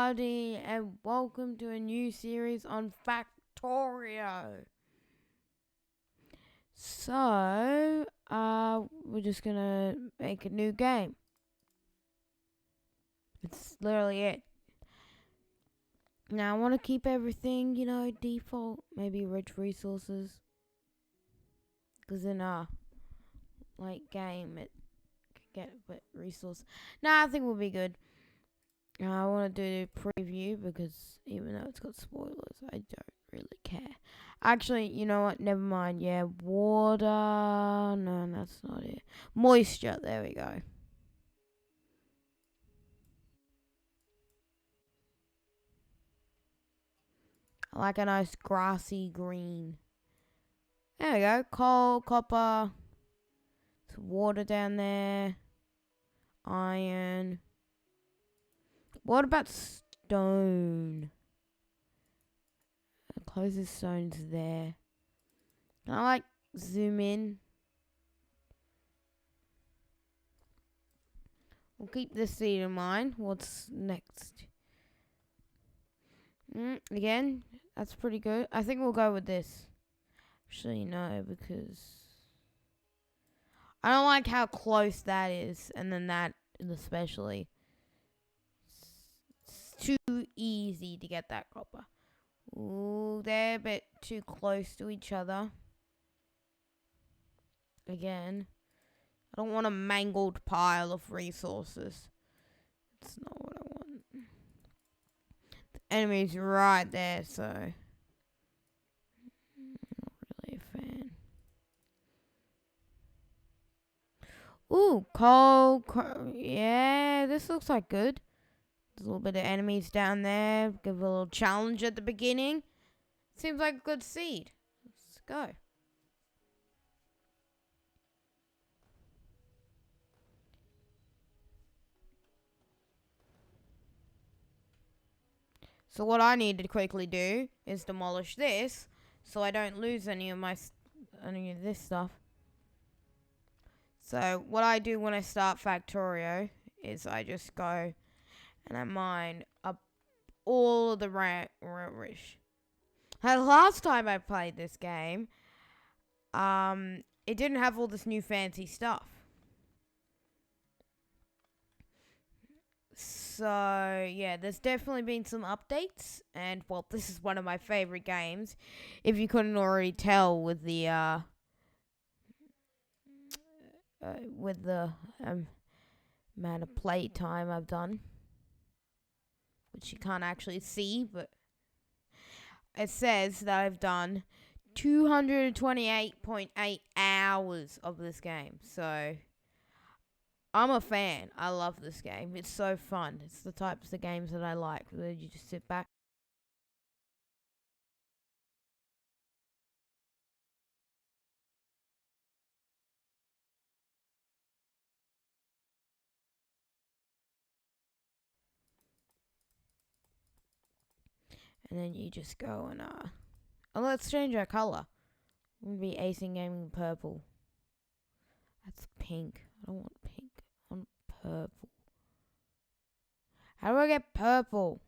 everybody, and welcome to a new series on Factorio. So, we're just gonna make a new game. It's literally it. Now, I want to keep everything, default. Maybe rich resources. Because in a, game, it can get a bit resource. Nah, I think we'll be good. I want to do a preview because even though it's got spoilers, I don't really care. Actually, you know what? Never mind. Yeah, water. No, that's not it. Moisture. There we go. I like a nice grassy green. There we go. Coal, copper. Some water down there. Iron. What about stone? The closest stone's there. Can I zoom in? We'll keep this seed in mind. What's next? Again, that's pretty good. I think we'll go with this. Actually, no, because I don't like how close that is, and then that especially. It's too easy to get that copper. Ooh, they're a bit too close to each other. Again, I don't want a mangled pile of resources. It's not what I want. The enemy's right there, so not really a fan. Ooh, coal. Yeah, this looks like good. There's a little bit of enemies down there. Give a little challenge at the beginning. Seems like a good seed. Let's go. So what I need to quickly do is demolish this, so I don't lose any of this stuff. So what I do when I start Factorio is I just go and I mine up all of the rubbish. Last time I played this game, it didn't have all this new fancy stuff. So, yeah, there's definitely been some updates. And, well, this is one of my favorite games. If you couldn't already tell with the, amount of play time I've done. Which you can't actually see, but it says that I've done 228.8 hours of this game. So I'm a fan. I love this game. It's so fun. It's the types of games that I like, where you just sit back. And then you just go and, oh, let's change our color. I'm going to be acing gaming purple. That's pink. I don't want pink. I want purple. How do I get purple?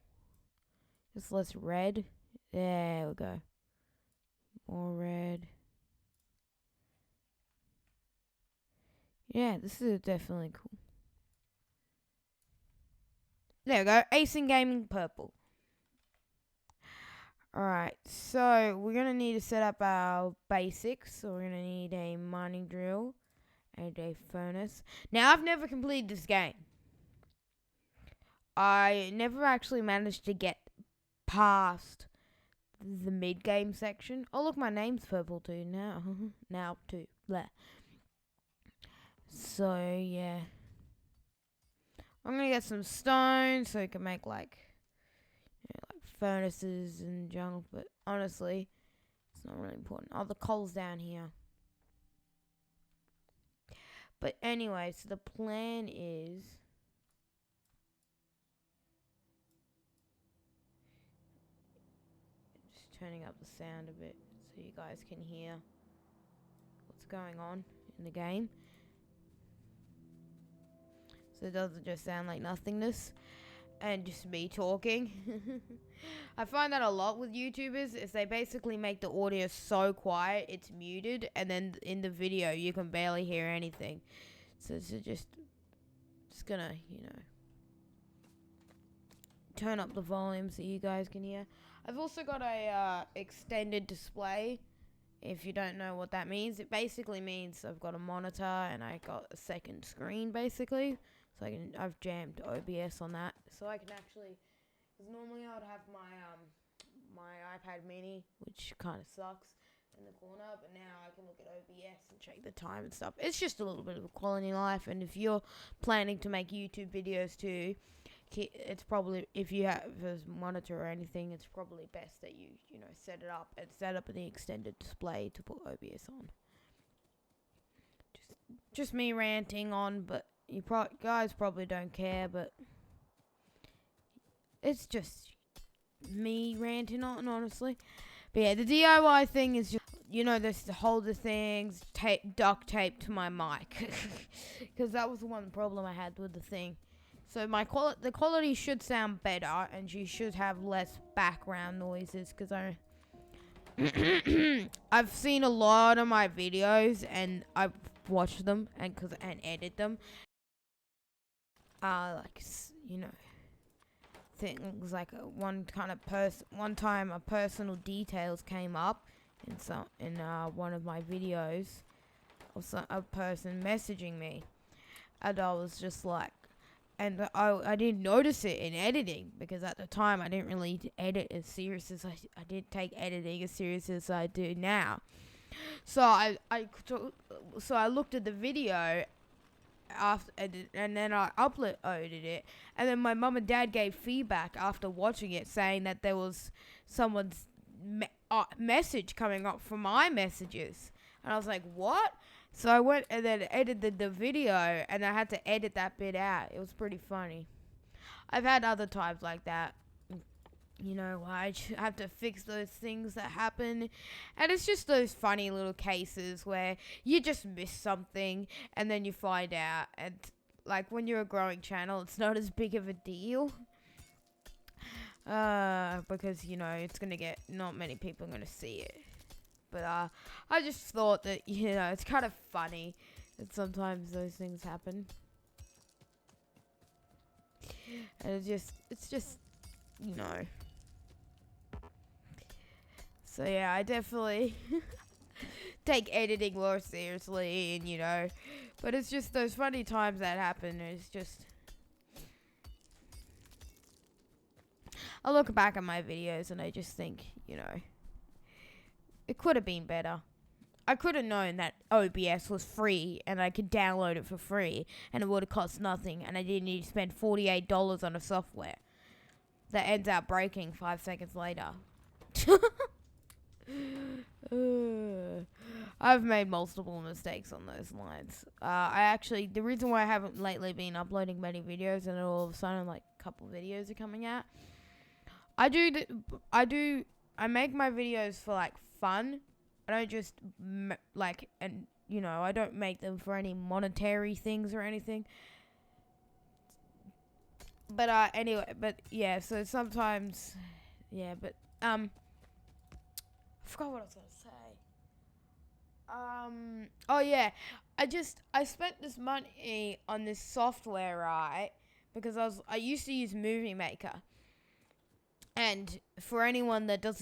Just less red. There we go. More red. Yeah, this is definitely cool. There we go. Acing gaming purple. Alright, so we're going to need to set up our basics. So we're going to need a mining drill and a furnace. Now, I've never completed this game. I never actually managed to get past the mid-game section. Oh, look, my name's purple too now. Now, too. Blah. So, yeah. I'm going to get some stone so we can make, furnaces and junk, but honestly, it's not really important. Oh, the coal's down here. But anyway, so the plan is just turning up the sound a bit so you guys can hear what's going on in the game. So it doesn't just sound like nothingness. and just me talking. I find that a lot with YouTubers is they basically make the audio so quiet it's muted, and then in the video you can barely hear anything. So it's just gonna, turn up the volume so you guys can hear. I've also got a extended display. If you don't know what that means, it basically means I've got a monitor and I got a second screen basically. So I've jammed OBS on that, so I can actually, because normally I would have my iPad mini, which kind of sucks, in the corner, but now I can look at OBS and check the time and stuff. It's just a little bit of a quality life, and if you're planning to make YouTube videos too, it's probably, if you have a monitor or anything, it's probably best that you set it up and set up the extended display to put OBS on. Just me ranting on, but you guys probably don't care, but it's just me ranting on, honestly. But yeah, the DIY thing is just, this to hold the things, duct tape to my mic, because that was the one problem I had with the thing. So the quality should sound better, and you should have less background noises, because I've seen a lot of my videos, and I've watched them and edit them. Things like one time a personal details came up in one of my videos, or a person messaging me, and I was just like, and I didn't notice it in editing, because at the time I didn't really edit as serious as I didn't take editing as serious as I do now. So I looked at the video after, and then I uploaded it, and then my mum and dad gave feedback after watching it, saying that there was someone's message coming up from my messages, and I was like, what? So I went and then edited the video, and I had to edit that bit out. It was pretty funny. I've had other times like that, I have to fix those things that happen, and it's just those funny little cases where you just miss something, and then you find out, and like when you're a growing channel, it's not as big of a deal, because it's gonna get, not many people are gonna see it. But I just thought that it's kind of funny that sometimes those things happen, and it's just. So yeah, I definitely take editing more seriously, and but it's just those funny times that happen. It's just, I look back at my videos and I just think, it could have been better. I could have known that OBS was free and I could download it for free and it would have cost nothing, and I didn't need to spend $48 on a software that ends up breaking 5 seconds later. I've made multiple mistakes on those lines. The reason why I haven't lately been uploading many videos, and all of a sudden like a couple videos are coming out, I make my videos for like fun. I don't just I don't make them for any monetary things or anything. But anyway, so sometimes, I forgot what I was gonna say. Oh yeah, I spent this money on this software, right? Because I used to use Movie Maker. And for anyone that don't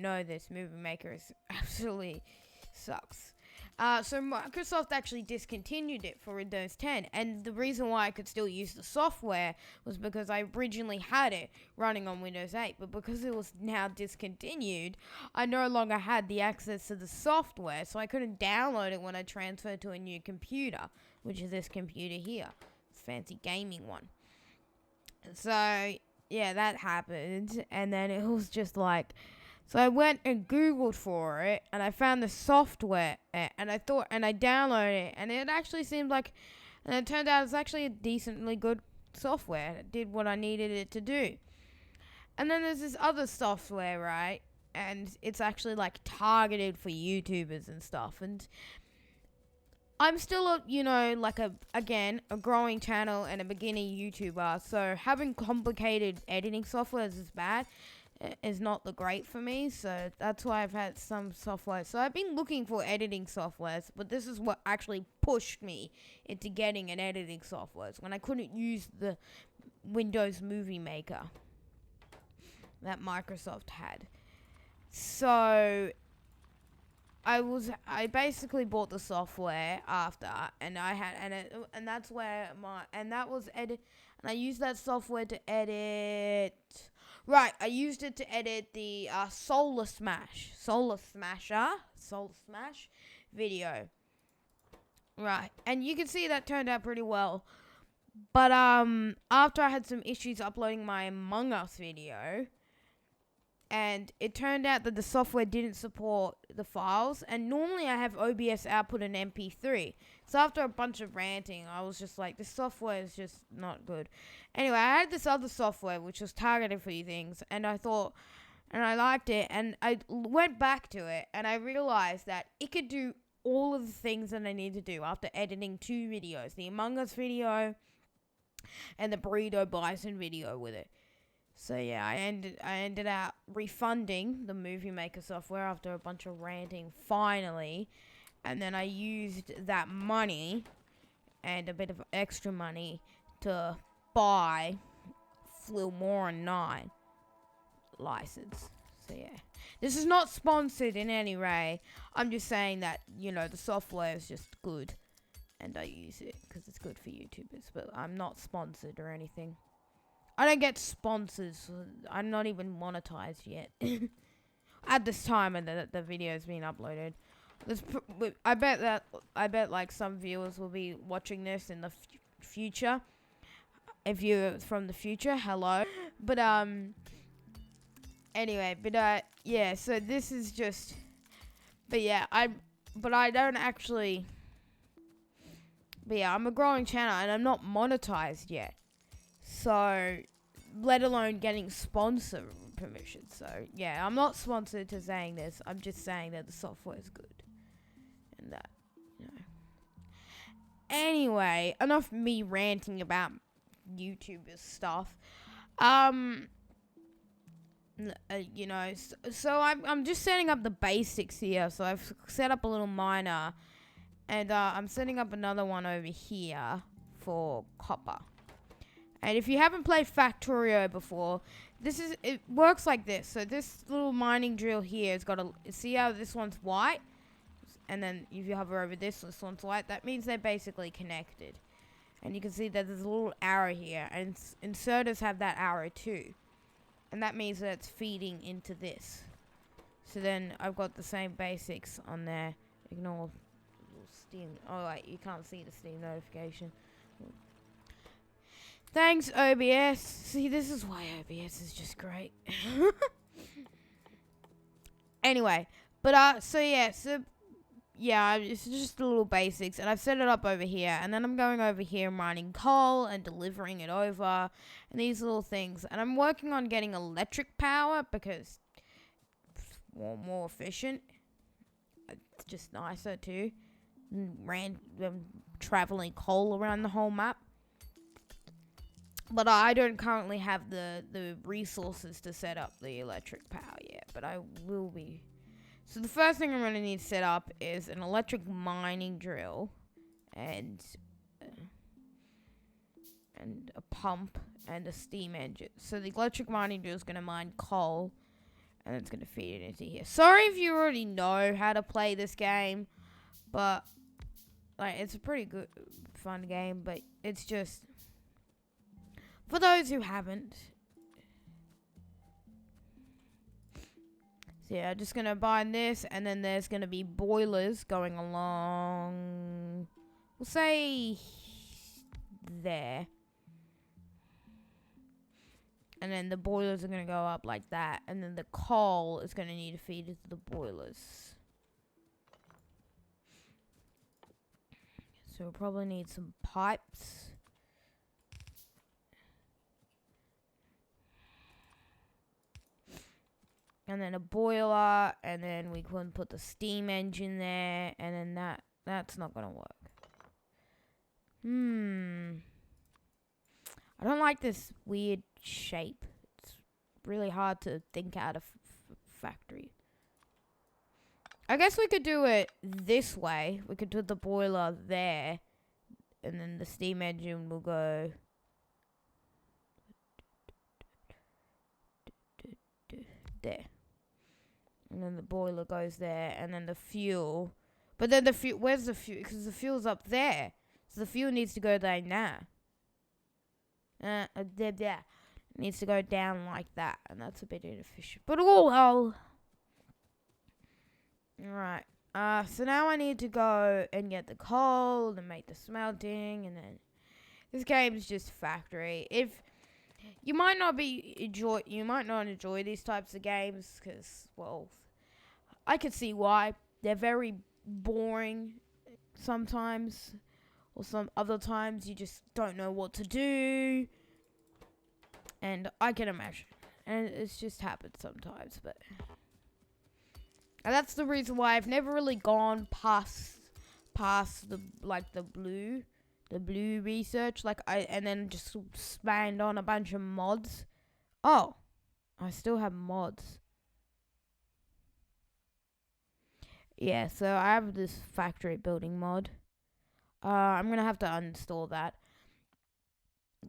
know this, Movie Maker absolutely sucks. So Microsoft actually discontinued it for Windows 10, and the reason why I could still use the software was because I originally had it running on Windows 8, but because it was now discontinued, I no longer had the access to the software, so I couldn't download it when I transferred to a new computer, which is this computer here, this fancy gaming one. So yeah, that happened, and then it was just like, so I went and Googled for it, and I found the software, and I downloaded it, and it actually seemed like, and it turned out it's actually a decently good software. It did what I needed it to do. And then there's this other software, right, and it's actually like targeted for YouTubers and stuff, and I'm still a growing channel and a beginning YouTuber. So having complicated editing software is bad. Is not the great for me. So that's why I've had some software. So I've been looking for editing softwares, but this is what actually pushed me into getting an editing software when I couldn't use the Windows Movie Maker that Microsoft had. So I basically bought the software after, and that's where that was edit, and I used that software to edit. Right, I used it to edit the Solar Smash video. Right, and you can see that turned out pretty well. But after I had some issues uploading my Among Us video, and it turned out that the software didn't support the files, and normally I have OBS output an MP3. So after a bunch of ranting, I was just like, this software is just not good. Anyway, I had this other software which was targeted for these things, and I thought, and I liked it, and I went back to it, and I realized that it could do all of the things that I need to do after editing 2 videos, the Among Us video and the Burrito Bison video with it. So yeah, I ended up refunding the Movie Maker software after a bunch of ranting finally, and then I used that money and a bit of extra money to buy Flilmora 9 license. So yeah, this is not sponsored in any way. I'm just saying that, the software is just good, and I use it because it's good for YouTubers, but I'm not sponsored or anything. I don't get sponsors. I'm not even monetized yet. At this time, and the video's been uploaded. I bet like some viewers will be watching this in the future. If you're from the future, hello. But anyway, yeah. So this is just. But yeah, I don't actually. But yeah, I'm a growing channel and I'm not monetized yet. So, let alone getting sponsor permission. So, yeah, I'm not sponsored to saying this. I'm just saying that the software is good. And that, Anyway, enough me ranting about YouTubers stuff. So I'm just setting up the basics here. So I've set up a little miner. And I'm setting up another one over here for copper. And if you haven't played Factorio before, it works like this. So this little mining drill here has got see how this one's white? And then if you hover over this one's white. That means they're basically connected. And you can see that there's a little arrow here. And inserters have that arrow too. And that means that it's feeding into this. So then I've got the same basics on there. Ignore Steam. Oh, wait, you can't see the Steam notification. Thanks, OBS. See, this is why OBS is just great. Anyway, but it's just the little basics, and I've set it up over here, and then I'm going over here mining coal and delivering it over, and these little things, and I'm working on getting electric power because it's more efficient. It's just nicer too. Traveling coal around the whole map. But I don't currently have the resources to set up the electric power yet, but I will be. So the first thing I'm going to need to set up is an electric mining drill and a pump and a steam engine. So the electric mining drill is going to mine coal and it's going to feed it into here. Sorry if you already know how to play this game, but it's a pretty good fun game, but it's just for those who haven't. So yeah, just gonna bind this, and then there's gonna be boilers going along, we'll say there. And then the boilers are gonna go up like that, and then the coal is gonna need to feed into the boilers. So we'll probably need some pipes. And then a boiler, and then we can put the steam engine there, and then that's not gonna work. I don't like this weird shape. It's really hard to think out of factory. I guess we could do it this way. We could do the boiler there. And then the steam engine will go there. And then the boiler goes there. And then the fuel. But then the fuel, where's the fuel? Because the fuel's up there. So the fuel needs to go there now. There. It needs to go down like that. And that's a bit inefficient. But oh well. Alright. So now I need to go and get the coal and make the smelting, and then this game's just factory. If you might not enjoy these types of games because, well, I could see why. They're very boring sometimes, or some other times you just don't know what to do, and I can imagine, and it's just happened sometimes, but. And that's the reason why I've never really gone past the blue research, and then just spanned on a bunch of mods. Oh, I still have mods. Yeah, so I have this factory building mod. I'm gonna have to uninstall that.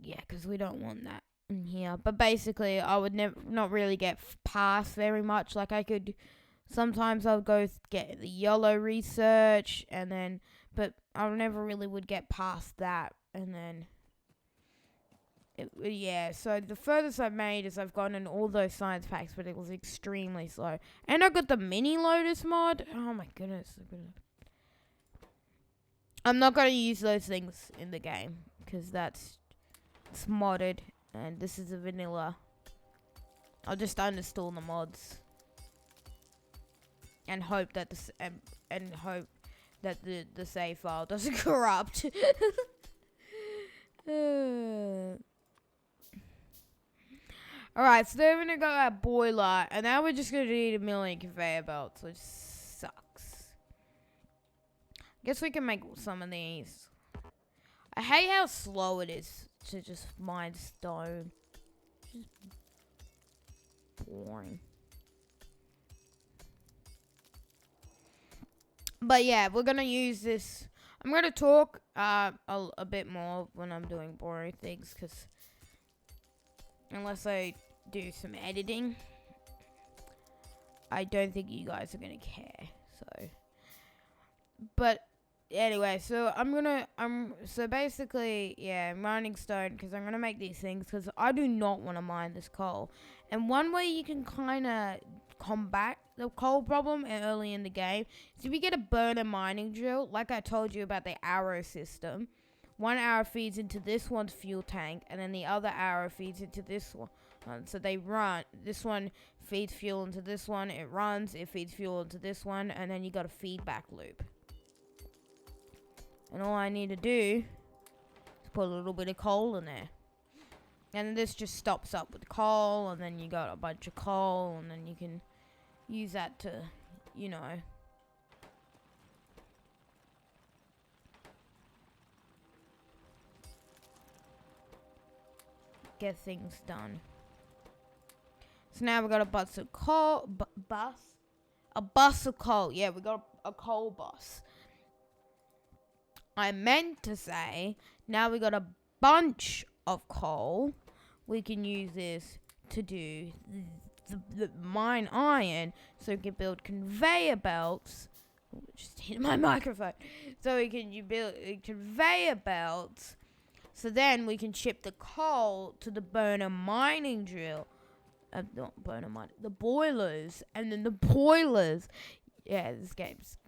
Yeah, because we don't want that in here. But basically, I would not really get past very much. Like I could. Sometimes I'll go get the yellow research, but I never really would get past that, and then, so the furthest I've made is I've gotten all those science packs, but it was extremely slow. And I got the mini Lotus mod. Oh my goodness. I'm not going to use those things in the game, because it's modded, and this is a vanilla. I'll just uninstall the mods. And hope that the save file doesn't corrupt. Alright, so then we're gonna go at boiler, and now we're just gonna need a million conveyor belts, which sucks. Guess we can make some of these. I hate how slow it is to just mine stone. Just boring. But yeah, we're going to use this. I'm going to talk a bit more when I'm doing boring things, because unless I do some editing, I don't think you guys are going to care. So, but anyway, so so basically, yeah, I'm mining stone because I'm going to make these things because I do not want to mine this coal. And one way you can kind of combat the coal problem early in the game is if you get a burner mining drill, like I told you about the arrow system. One arrow feeds into this one's fuel tank, and then the other arrow feeds into this one. So they run. This one feeds fuel into this one. It runs. It feeds fuel into this one, and then you got a feedback loop. And all I need to do is put a little bit of coal in there. And this just stops up with coal, and then you got a bunch of coal, and then you can use that to, get things done. So now we got a bus of coal. A bus of coal. Yeah, we got a coal bus. I meant to say, now we got a bunch of coal. We can use this to do the mine iron, so we can build conveyor belts. Just hit my microphone. So we can build conveyor belts. So then we can ship the coal to the burner mining drill. Not burner mining. The boilers. And then the boilers. Yeah, this game's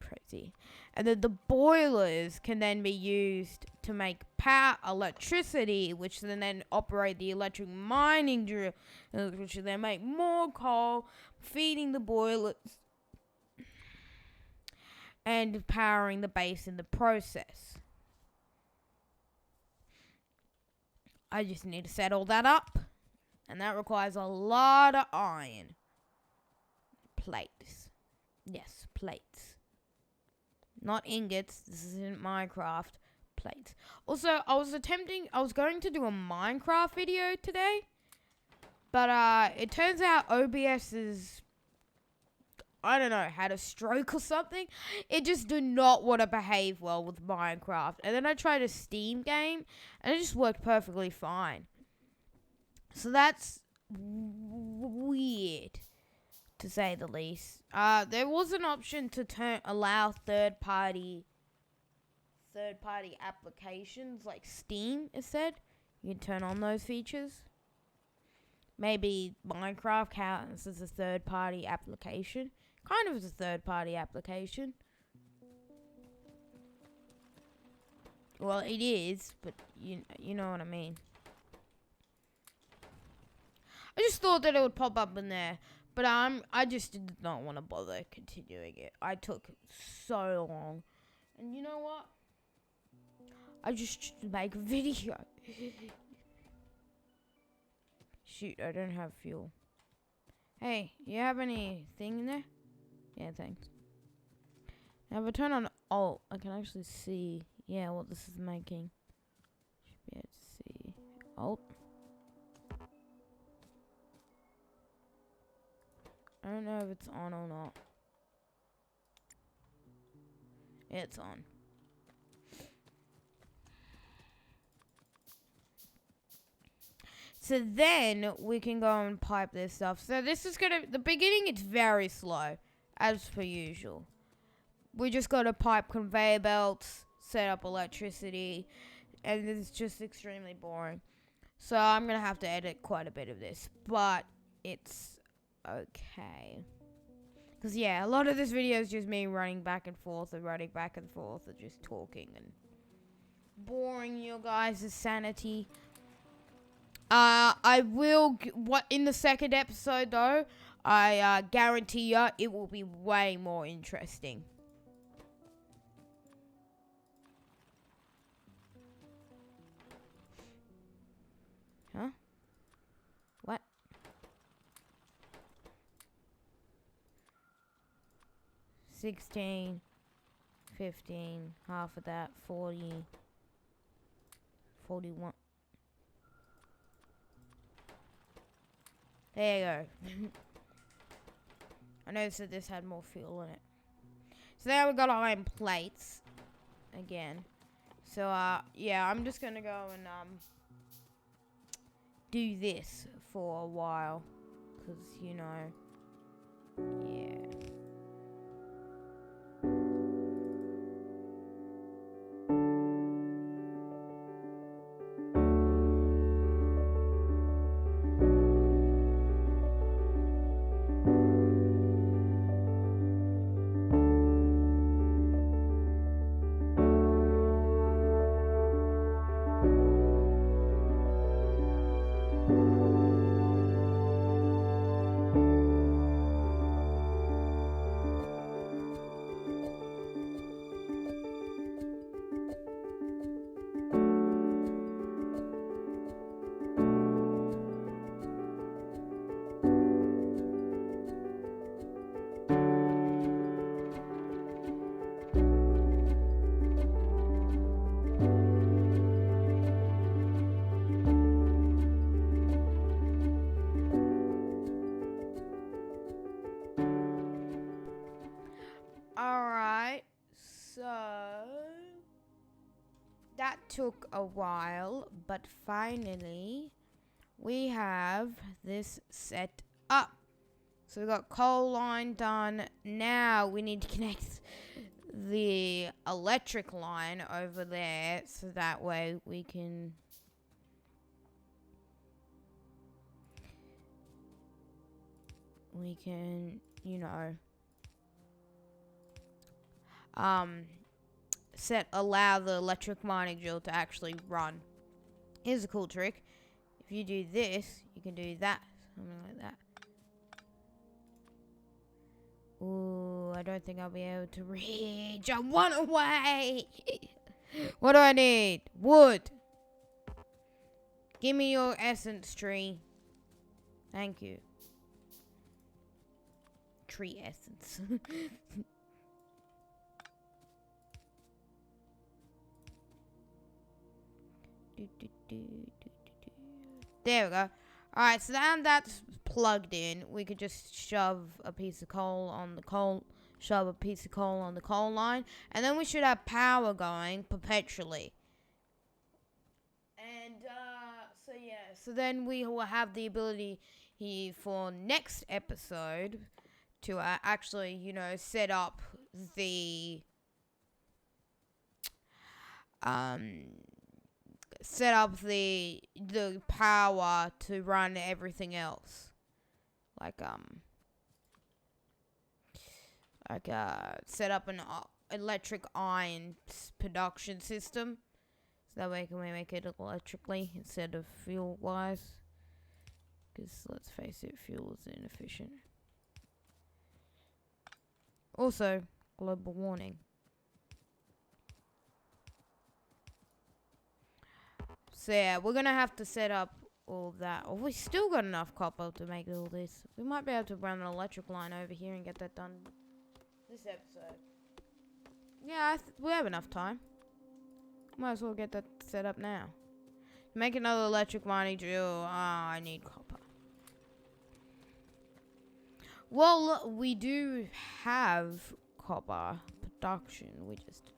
crazy. And then the boilers can then be used to make electricity, which then operate the electric mining drill, which will then make more coal, feeding the boilers and powering the base in the process. I just need to set all that up, and that requires a lot of iron. Plates. Yes, plates. Not ingots. This isn't Minecraft. plates. Also, I was going to do a Minecraft video today, but it turns out OBS is, I don't know, had a stroke or something. It just did not want to behave well with Minecraft. And then I tried a Steam game, and it just worked perfectly fine. So that's weird, to say the least. There was an option to allow third-party applications like Steam instead. You can turn on those features. Maybe Minecraft counts as a third-party application. Kind of as a third-party application. Well, it is, but you know what I mean. I just thought that it would pop up in there, but I just did not want to bother continuing it. I took so long, and you know what? I just make a video. Shoot, I don't have fuel. Hey, you have anything in there? Yeah, thanks. Now if I turn on Alt, I can actually see, yeah, what this is making. Should be able to see. Alt. I don't know if it's on or not. Yeah, it's on. So then we can go and pipe this stuff. So this is the beginning, it's very slow, as per usual. We just got to pipe conveyor belts, set up electricity, and it's just extremely boring. So I'm going to have to edit quite a bit of this, but it's okay. Because, yeah, a lot of this video is just me running back and forth and just talking and boring your guys' sanity. I will, in the second episode, though, I guarantee you it will be way more interesting. Huh? What? 16, 15, half of that, 40, 41. There you go. I noticed that this had more fuel in it. So now we got iron plates again. So yeah, I'm just gonna go and do this for a while, cause you know, yeah. Alright, so that took a while, but finally we have this set up. So we got coal line done. Now we need to connect the electric line over there so that way we can you know, allow the electric mining drill to actually run. Here's a cool trick. If you do this, you can do that. Something like that. Ooh, I don't think I'll be able to reach. I want away. What do I need? Wood. Give me your essence tree. Thank you. Tree essence. There we go. Alright, so now that's plugged in, we could just shove a piece of coal on the coal line, and then we should have power going perpetually. And so then we will have the ability here for next episode to actually, set up the power to run everything else, like set up an electric iron production system, so that way can we make it electrically instead of fuel wise, because let's face it, fuel is inefficient. Also, global warming. So yeah, we're gonna have to set up all that. Oh, we still got enough copper to make all this. We might be able to run an electric line over here and get that done this episode. Yeah, we have enough time. Might as well get that set up now. Make another electric mining drill. I need copper. Well, we do have copper production. We just,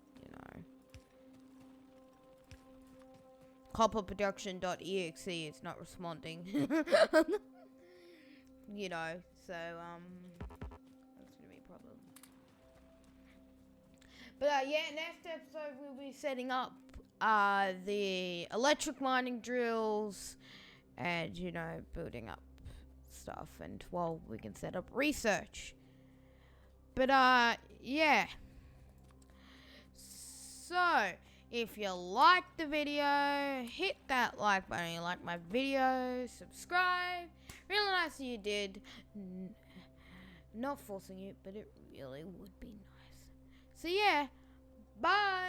copperproduction.exe is not responding. So, that's gonna be a problem. But, next episode we'll be setting up, the electric mining drills and, building up stuff, and, well, we can set up research. But, yeah. So, if you liked the video, hit that like button. You like my video, subscribe. Really nice that you did. Not forcing it, but it really would be nice. So yeah, bye.